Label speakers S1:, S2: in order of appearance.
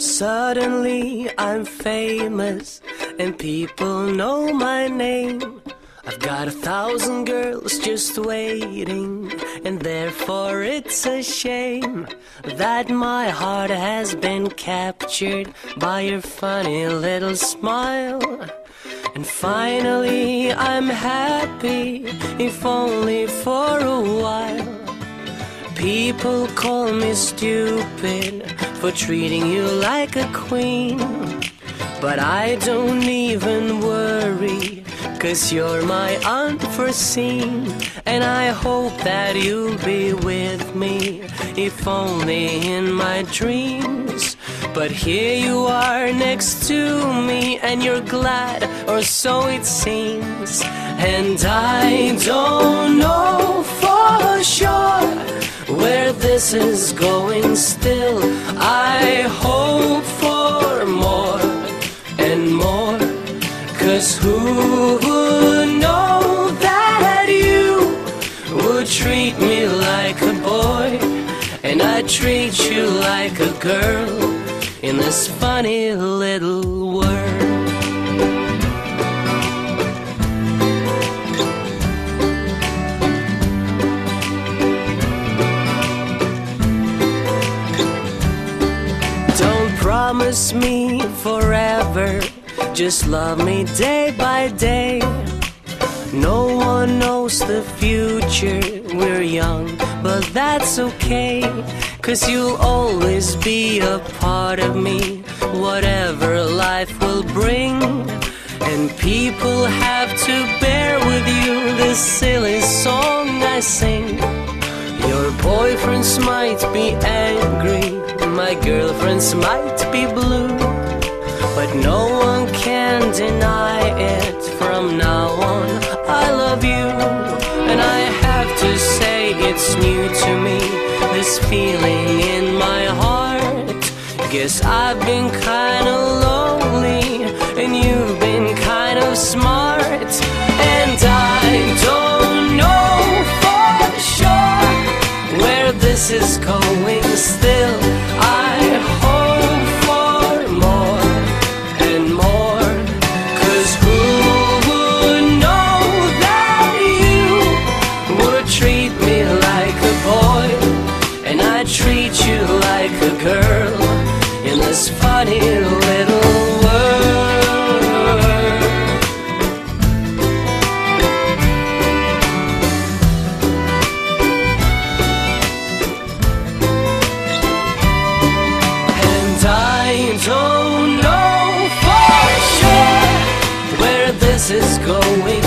S1: Suddenly I'm famous and people know my name. I've got 1,000 girls just waiting, and therefore it's a shame that my heart has been captured by your funny little smile. And finally I'm happy, if only for a while. People call me stupid for treating you like a queen, but I don't even worry, 'cause you're my unforeseen. And I hope that you'll be with me, if only in my dreams. But here you are next to me, and you're glad, or so it seems. And I don't know for sure where this is going still. I hope for more and more, 'cause who would know that you would treat me like a boy, and I treat you like a girl in this funny little world. Don't promise me forever, just love me day by day. No one knows the future, we're young, but that's okay, 'cause you'll always be a part of me, whatever life will bring. And people have to bear with you this silly song I sing. Your boyfriends might be angry, my girlfriends might be blue, but no one can deny it. From now on, I love you, and I have to say it's new to me, this feeling in my heart. Guess I've been kinda lonely, and you've been kind of smart. And I don't know for sure where this is going still. I hope for more and more, 'cause who would know that you would treat me like a boy, and I treat you like a girl in this funny little world. And I don't know for sure where this is going